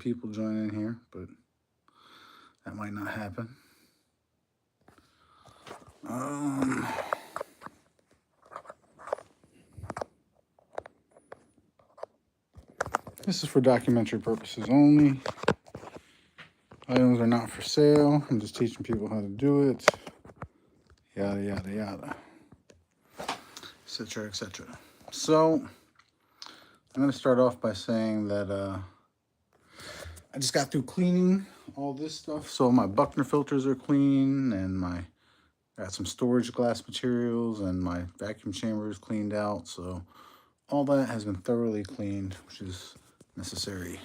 people join in here, but that might not happen. This is for documentary purposes only. Items are not for sale. I'm just teaching people how to do it. Yada, yada, yada. Etc., etc. So, I'm going to start off by saying that I just got through cleaning all this stuff. So my Buckner filters are clean, and I got some storage glass materials, and my vacuum chamber is cleaned out. So all that has been thoroughly cleaned, which is necessary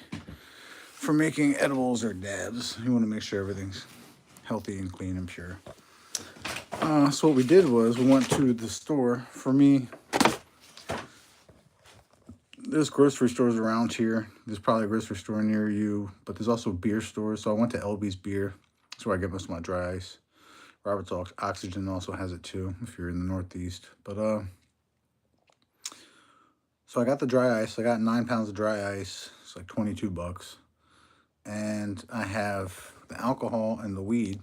for making edibles or dabs. You want to make sure everything's healthy and clean and pure. So what we did was we went to the store. For me, there's grocery stores around here. There's probably a grocery store near you, but there's also beer stores. So I went to LB's Beer. That's where I get most of my dry ice. Robert's Oxygen also has it too, if you're in the Northeast. But so I got the dry ice. I got 9 pounds of dry ice. It's like $22. And I have the alcohol and the weed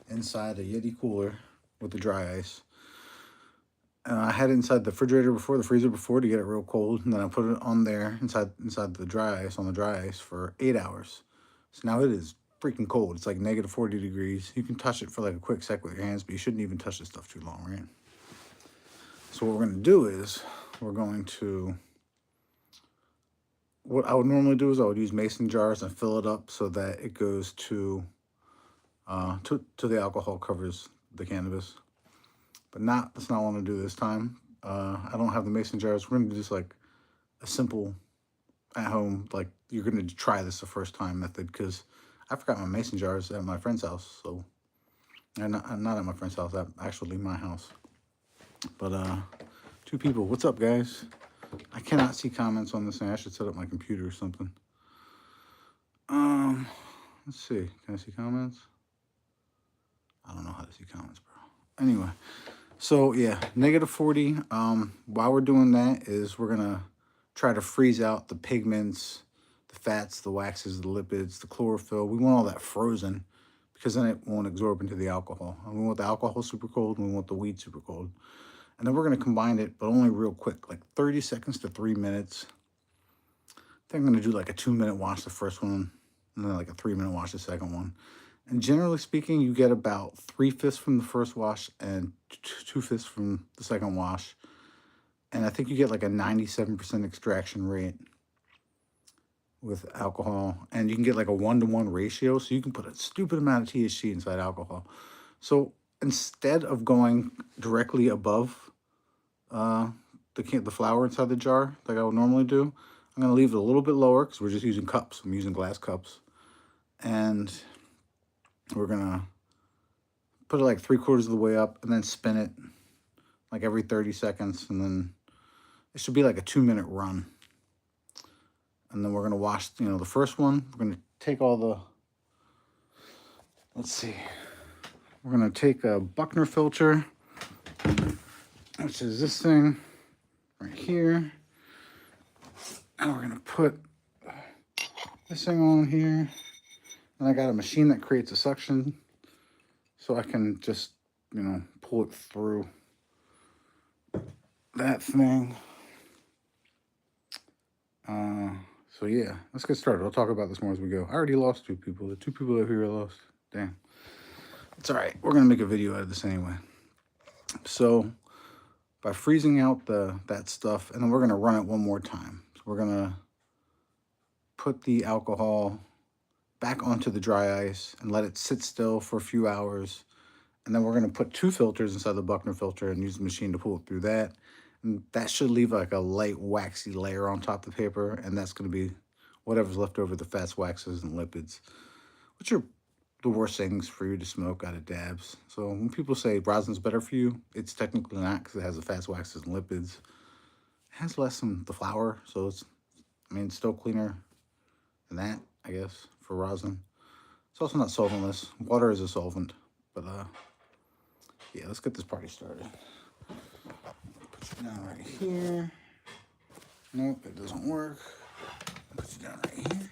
inside a Yeti cooler with the dry ice. I had it inside the refrigerator before, the freezer before, to get it real cold. And then I put it on there inside the dry ice, on the dry ice for 8 hours. So now it is freaking cold. It's like negative 40 degrees. You can touch it for like a quick sec with your hands, but you shouldn't even touch this stuff too long, right? So what we're going to do is we're going to, what I would normally do is I would use mason jars and fill it up so that it goes to the alcohol covers the cannabis. But that's not what I'm going to do this time. I don't have the mason jars. We're going to do just like a simple at home, like you're going to try this the first time method, because I forgot my mason jars at my friend's house. So, and not at my friend's house, actually my house. But 2 people, what's up, guys? I cannot see comments on this thing. I should set up my computer or something. Let's see. Can I see comments? I don't know how to see comments, bro. Anyway, so yeah, negative 40. While we're doing that is we're gonna try to freeze out the pigments, the fats, the waxes, the lipids, the chlorophyll. We want all that frozen because then it won't absorb into the alcohol. And we want the alcohol super cold, and we want the weed super cold. And then we're going to combine it, but only real quick, like 30 seconds to 3 minutes. I think I'm going to do like a 2-minute wash the first one, and then like a 3-minute wash the second one. And generally speaking, you get about 3/5 from the first wash and 2/5 from the second wash. And I think you get like a 97% extraction rate with alcohol. And you can get like a 1-to-1 ratio, so you can put a stupid amount of THC inside alcohol. So instead of going directly above the flour inside the jar like I would normally do, I'm going to leave it a little bit lower because we're just using cups. I'm using glass cups. And we're going to put it like 3/4 of the way up and then spin it like every 30 seconds. And then it should be like a 2-minute run. And then we're going to wash, the first one. We're going to take all the, let's see. We're going to take a Buckner filter, which is this thing right here. And we're going to put this thing on here. And I got a machine that creates a suction, so I can just, pull it through that thing. So yeah, let's get started. I'll talk about this more as we go. I already lost 2 people. The 2 people over here are lost. Damn. It's all right. We're going to make a video out of this anyway. So by freezing out that stuff, and then we're going to run it one more time. So we're going to put the alcohol back onto the dry ice and let it sit still for a few hours. And then we're going to put 2 filters inside the Buckner filter and use the machine to pull it through that. And that should leave like a light waxy layer on top of the paper. And that's going to be whatever's left over, the fats, waxes, and lipids, which are the worst things for you to smoke out of dabs. So when people say rosin's better for you, it's technically not, because it has the fats, waxes, and lipids. It has less than the flour, so it's still cleaner than that, I guess, for rosin. It's also not solventless. Water is a solvent, but yeah, let's get this party started. Put you down right here. Nope, it doesn't work. Put you down right here.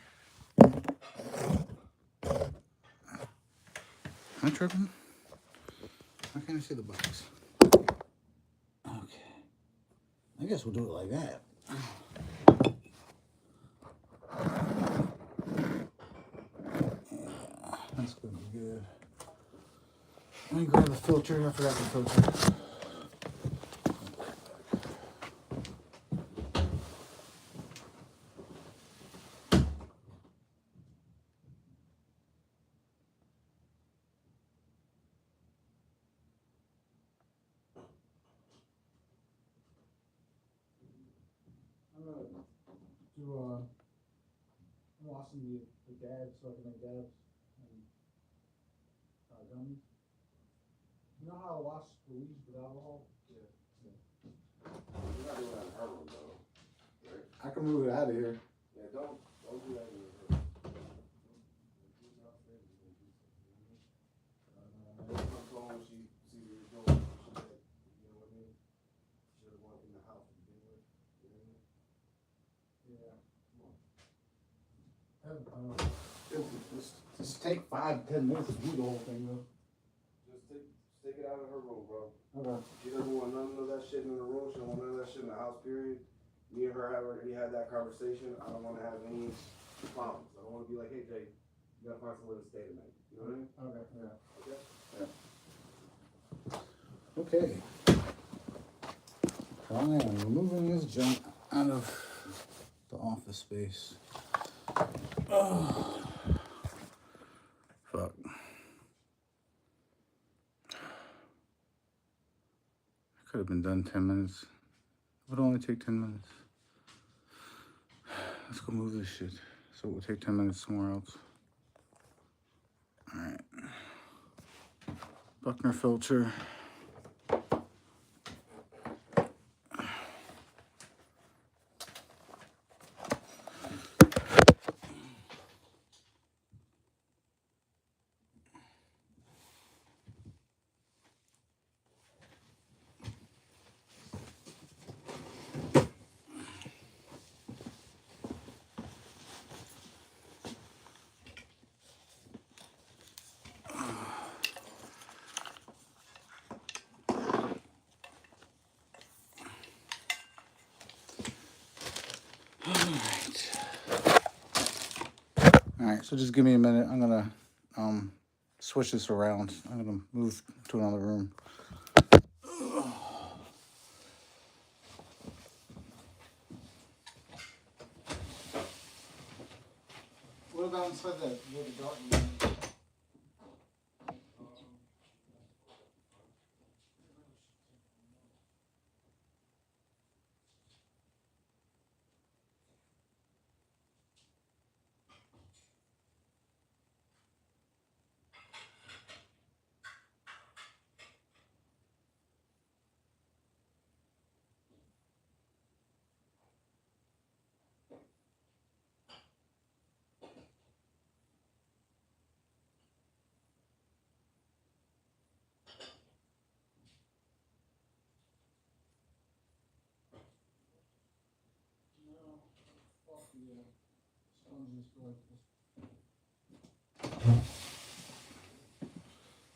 Am I tripping? How can I see the box? Okay. I guess we'll do it like that. Yeah, that's gonna be good. Let me grab the filter. I forgot the filter. I'm washing the dabs so I can make dabs and gummies. You know how I wash Louise with alcohol? Yeah. You're not doing that in her room, though. Right? I can move it out of here. Yeah, don't do that in her room. Comes home, she sees what you're doing. She's like, you know what I mean? She doesn't want in the house to begin with. You know what I mean? Yeah. Just take 5-10 minutes to do the whole thing, though. Just take it out of her room, bro. Okay. She doesn't want none of that shit in the room. She don't want none of that shit in the house, period. Me and her have already had that conversation. I don't want to have any problems. I don't want to be like, hey, Jay, you got to find somewhere to stay tonight. You know what I mean? Okay, yeah. Okay? Okay. I am removing this junk out of the office space. Oh. Fuck. I could have been done 10 minutes. It would only take 10 minutes. Let's go move this shit. So it will take 10 minutes somewhere else. Alright. Buckner filter. Alright, so just give me a minute. I'm gonna switch this around. I'm gonna move to another room. What about inside that little dark room?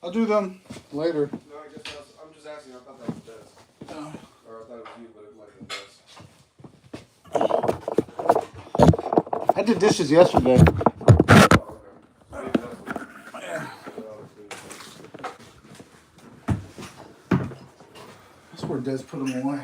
I'll do them later. No, I'm just asking. I thought that was Des. Or I thought it was you, but it might have been Des. I did dishes yesterday. Oh, okay. That's where Des put them away.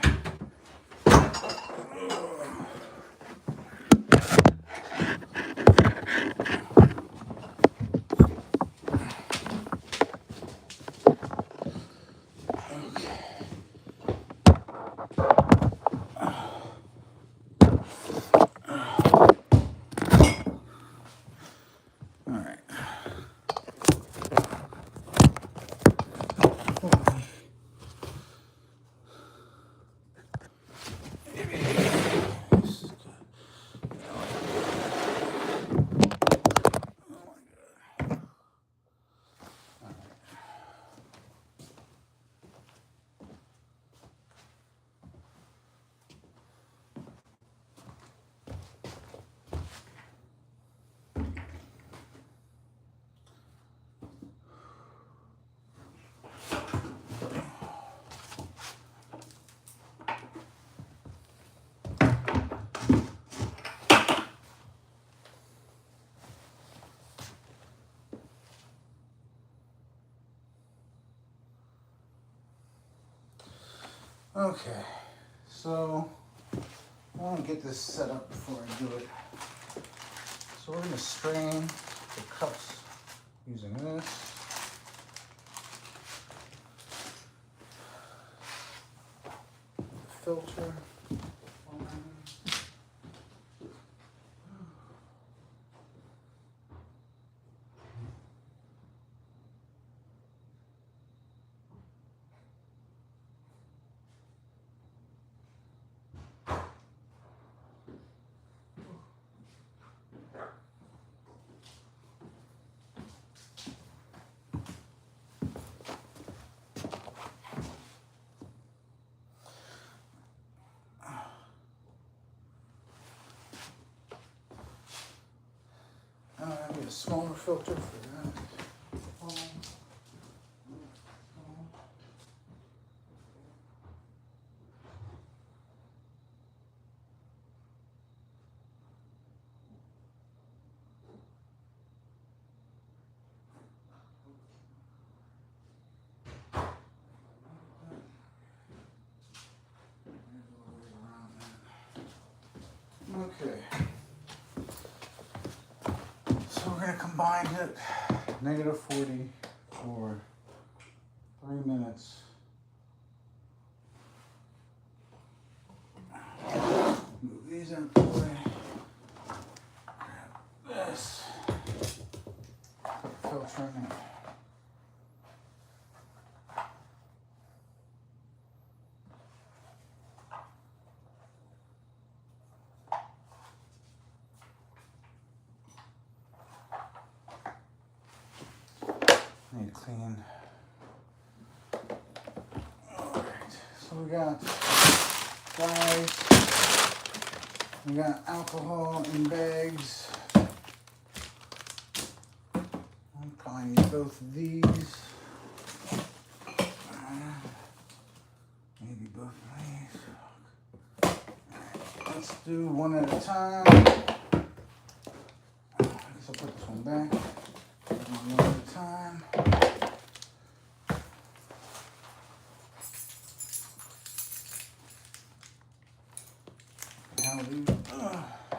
Okay, so I want to get this set up before I do it. So we're going to strain the cups using this. Filter. I need a smaller filter for that. Okay. So we're going to combine it -40 for 3 minutes. Move these out the way. Grab this. Put the filter in it. Need to clean. Alright, so we got dyes, we got alcohol in bags. I'll probably need both of these. Maybe both of these. Alright, let's do one at a time. I guess I'll put this one back. One at a time.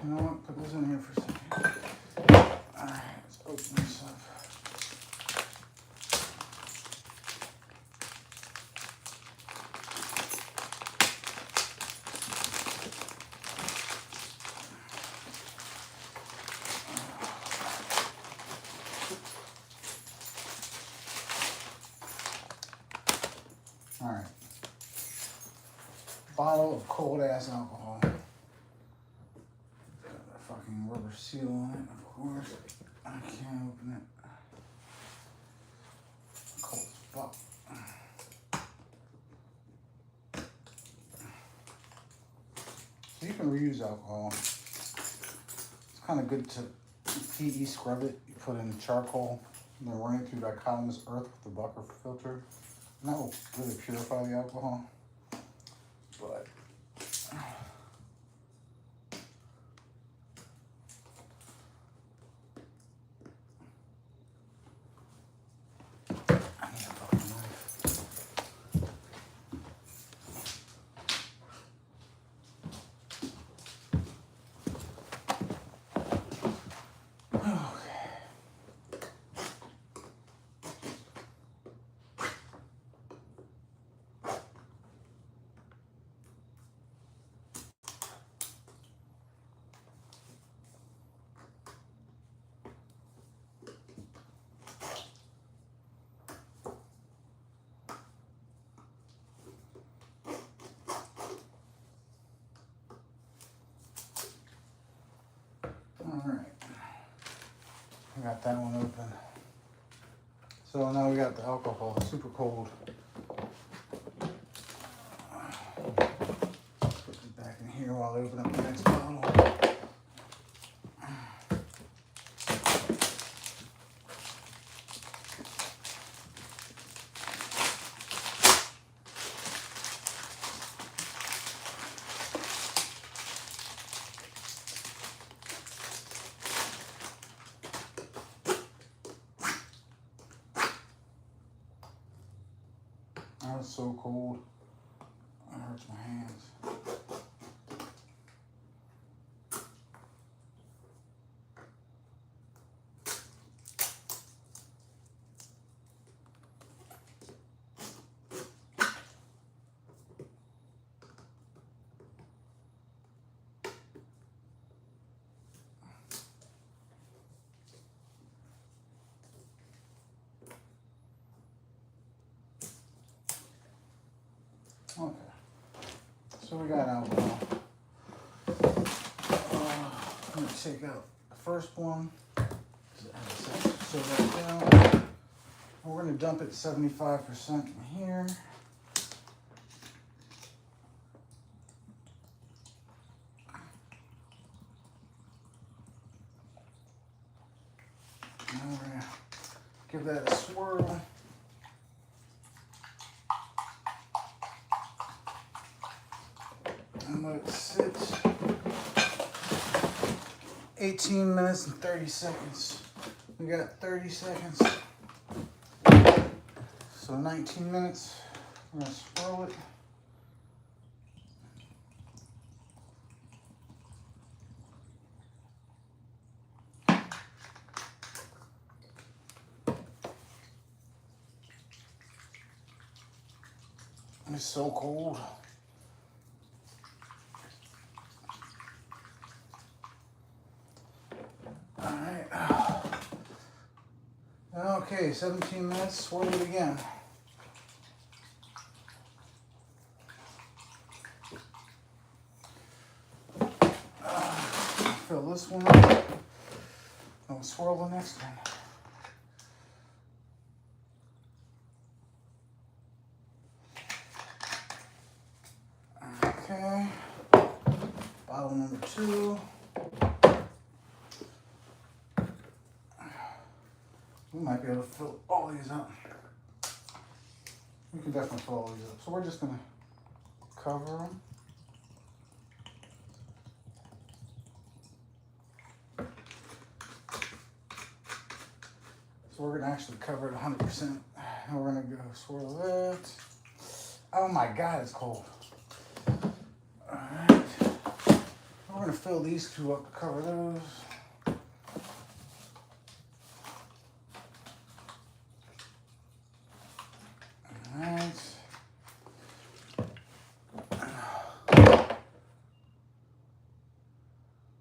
You know what? Put this in here for a second. Alright, let's open this up. Alright. Bottle of cold ass alcohol. Got a fucking rubber seal on it, of course. I can't open it. Cold spot. So you can reuse alcohol. It's kind of good to PE scrub it. You put in charcoal and then run it through dichotomous earth with the bucker filter. And that will really purify the alcohol. But I need a fucking knife. Alright, I got that one open. So now we got the alcohol, super cold. Put it back in here while I open up the next bottle. That was so cold. It hurt hurts my hands. Okay, so we got alcohol. I'm gonna take out the first one. So that down. We're gonna dump it 75% in here. Now we're gonna give that a swirl. And let it sit. 18 minutes and 30 seconds. We got 30 seconds. So 19 minutes. We're gonna swirl it. It's so cold. All right. Okay, 17 minutes, swirl it again. Fill this one up. I'll swirl the next one. Okay, bottle number 2. We might be able to fill all these up. We can definitely fill all these up. So we're just gonna cover them. So we're gonna actually cover it 100%. And we're gonna go swirl that. Oh my God, it's cold. Alright. We're gonna fill these 2 up to cover those. Alright.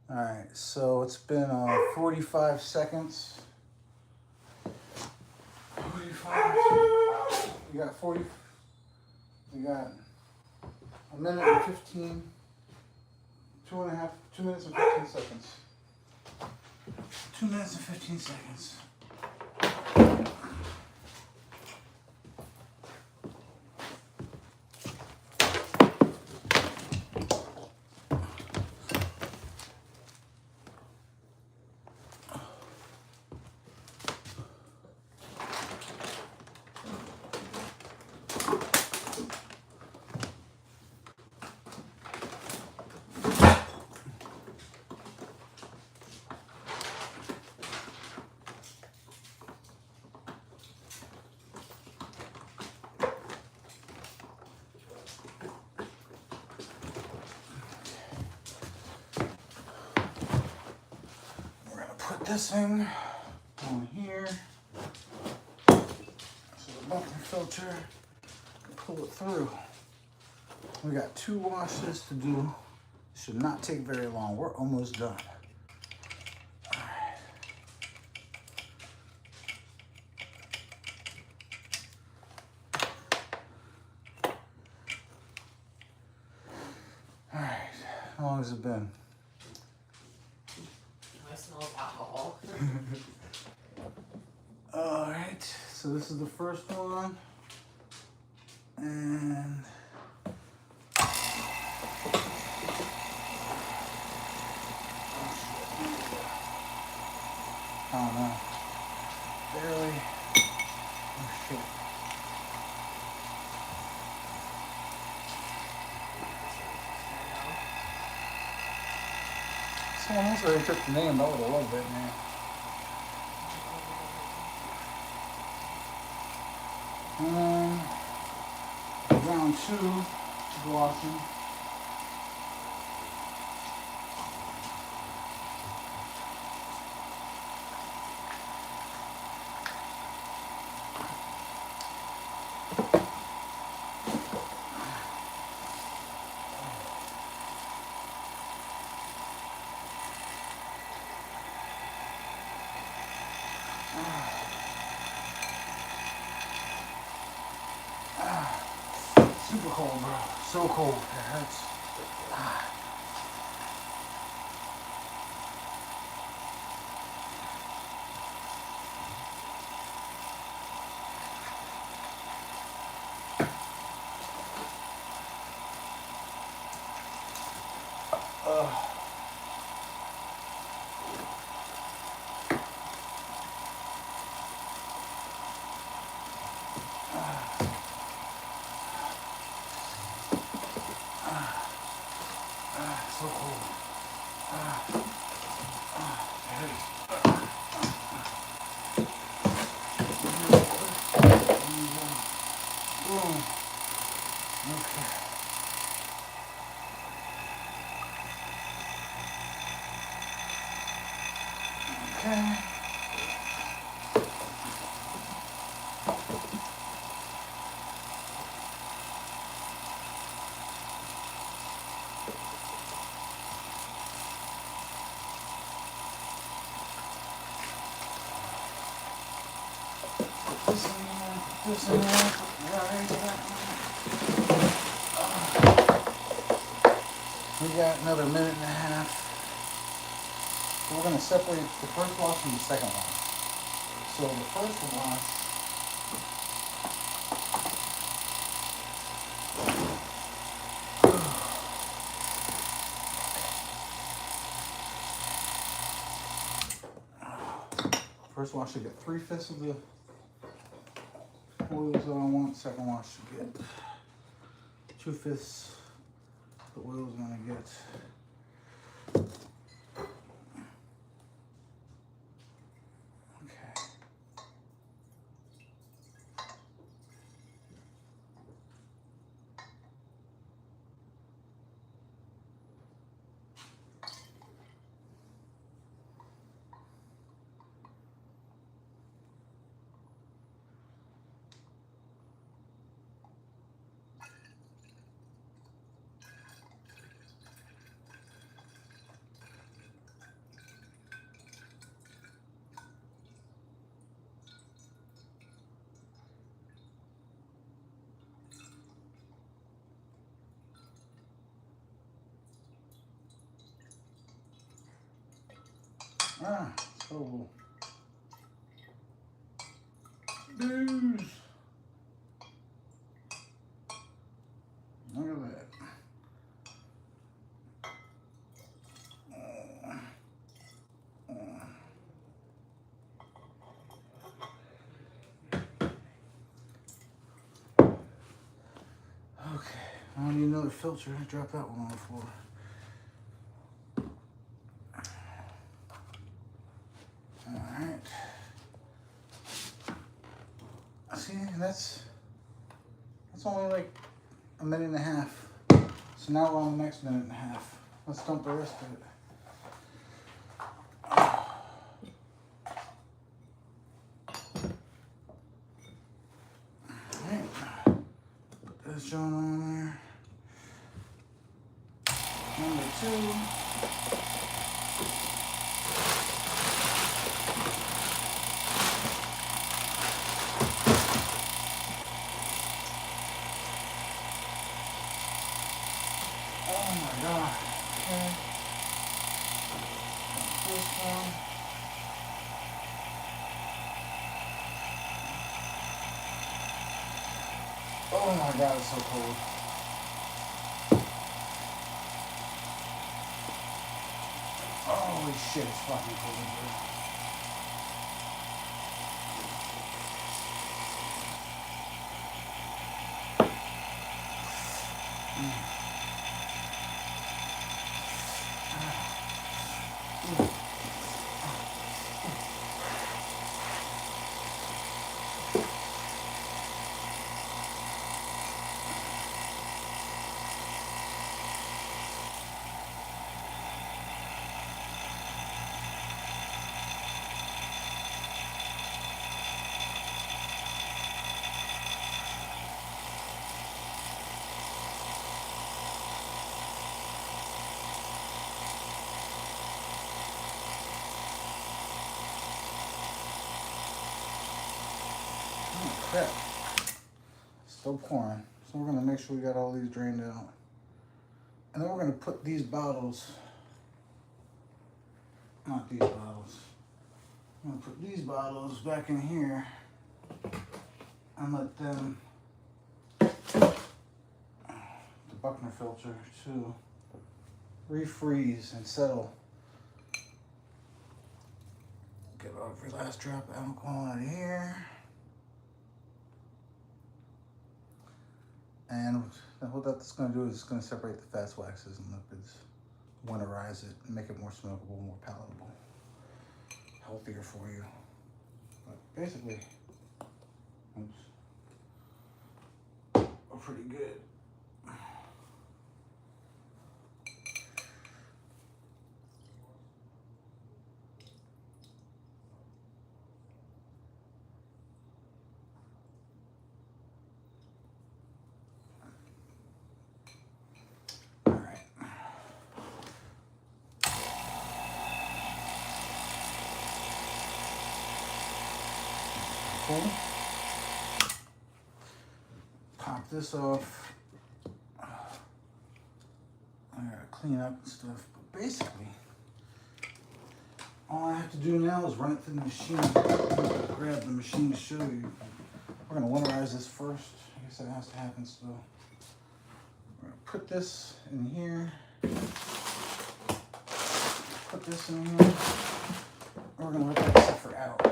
Alright, so it's been 45 seconds. 45. We got 40. We got a minute and 15. 2 minutes and 15 seconds. 2 minutes and 15 seconds. Put this thing on here. So the muffin filter, pull it through. We got 2 washes to do. Should not take very long. We're almost done. All right. How long has it been? I smell alcohol. All right. So this is the first one. And oh no. Barely. Oh shit. Someone else already took the name. I would have loved that name. Round 2. dishwashing. Super cold, bro. So cold. It hurts. So cold. It hurts. Boom. Okay. Okay. This in there, this in there. We got another minute and a half. We're going to separate the first wash from the second wash. So the first wash, should get 3/5 of the oils that I want. Second wash should get 2/5. The oil's going to get so dudes. Look at that. Okay, I don't need another filter. Drop that one on the floor. Alright. See, that's only like a minute and a half. So now we're on the next minute and a half. Let's dump the rest of it. Alright. Put this joint on there. Number 2. Oh my god, it's so cold. Holy shit, it's fucking cold in here. Oh, crap. Still pouring. So we're gonna make sure we got all these drained out. And then we're gonna put these bottles, not these bottles. I'm gonna put these bottles back in here and let them, the Buckner filter to refreeze and settle. Get every last drop of alcohol out of here. And what that's going to do is it's going to separate the fats, waxes, and lipids, winterize it, and make it more smokable, more palatable, healthier for you. But basically, oops, are pretty good. Cool. Pop this off. I gotta clean up and stuff, but basically, all I have to do now is run it through the machine. Grab the machine to show you. We're gonna winterize this first. I guess that has to happen still. We're gonna put this in here. Put this in here. We're gonna let that sit for hours.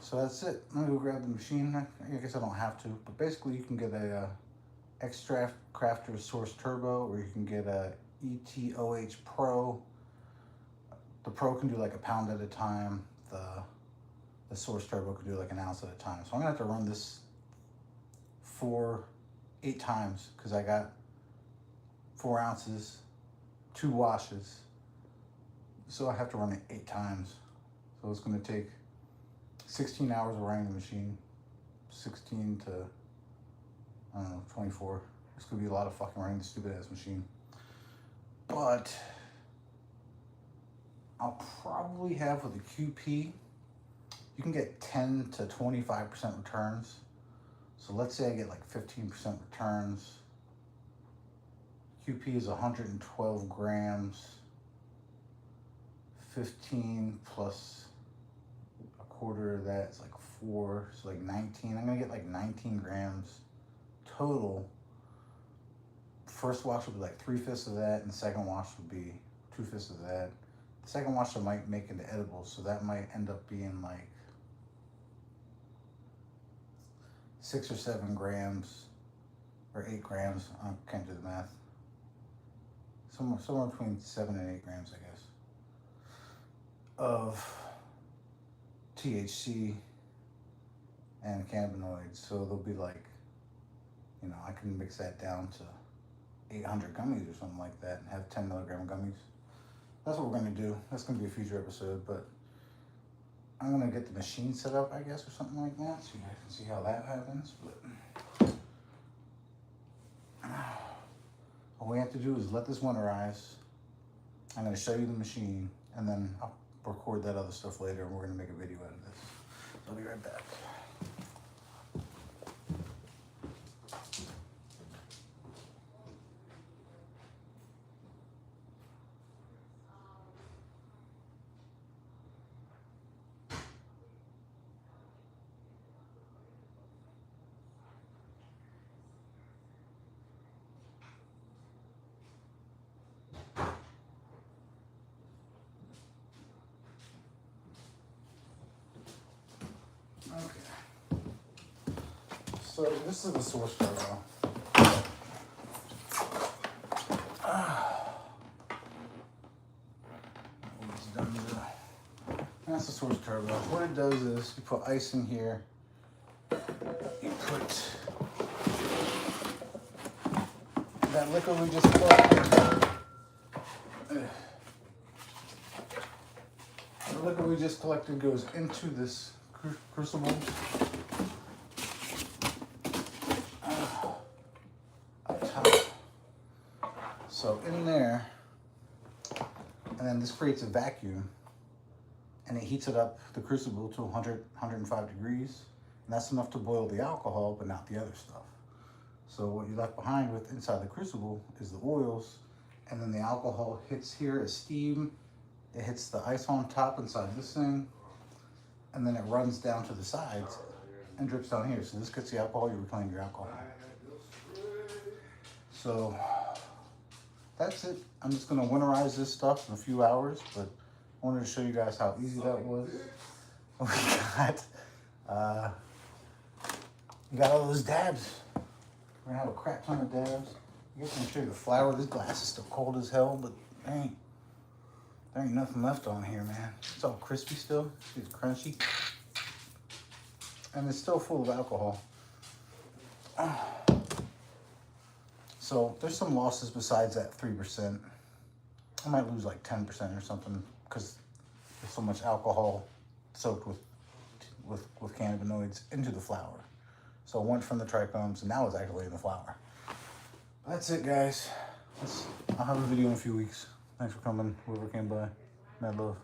So that's it. I'm gonna go grab the machine. I guess I don't have to, but basically you can get a Extract Crafter Source Turbo, or you can get a EtOH Pro. The Pro can do like a pound at a time. The Source Turbo can do like an ounce at a time. So I'm gonna have to run this 8 times because I got 4 ounces, 2 washes. So I have to run it 8 times. So it's gonna take 16 hours of running the machine, 16 to, I don't know, 24. It's gonna be a lot of fucking running the stupid ass machine. But I'll probably have with a QP, you can get 10 to 25% returns. So let's say I get like 15% returns. QP is 112 grams, 15 plus a quarter of that is like 4, so like 19. I'm gonna get like 19 grams total. First wash would be like 3/5 of that, and the second wash would be 2/5 of that. The second wash I might make into edibles, so that might end up being like 6 or 7 grams, or 8 grams. I can't do the math. Somewhere between 7 and 8 grams, I guess, of THC and cannabinoids. So they'll be like, you know, I can mix that down to 800 gummies or something like that and have 10 milligram gummies. That's what we're gonna do. That's gonna be a future episode, but I'm gonna get the machine set up, I guess, or something like that, so you guys can see how that happens. But all we have to do is let this winterize. I'm gonna show you the machine, and then I'll record that other stuff later, and we're gonna make a video out of this. So I'll be right back. Okay. So this is the source turbo. That's the source turbo. What it does is you put ice in here. You put that liquid we just collected. The liquid we just collected goes into this crucible. Up top. So in there, And then this creates a vacuum, and it heats it up, the crucible, to 100, 105 degrees. And that's enough to boil the alcohol, but not the other stuff. So what you're left behind with inside the crucible is the oils, and then the alcohol hits here as steam. It hits the ice on top inside this thing, and then it runs down to the sides and drips down here. So this gets the alcohol, you reclaim your alcohol. So that's it. I'm just gonna winterize this stuff in a few hours, but I wanted to show you guys how easy that was. We got all those dabs. We're gonna have a crap ton of dabs. I guess I'm gonna show you the flour. This glass is still cold as hell, but there ain't nothing left on here, man. It's all crispy still. It's crunchy. And it's still full of alcohol. So there's some losses besides that 3%. I might lose like 10% or something because there's so much alcohol soaked with cannabinoids into the flour. So it went from the trichomes and now it's actually in the flour. That's it, guys. I'll have a video in a few weeks. Thanks for coming. Whoever came by. Mad love.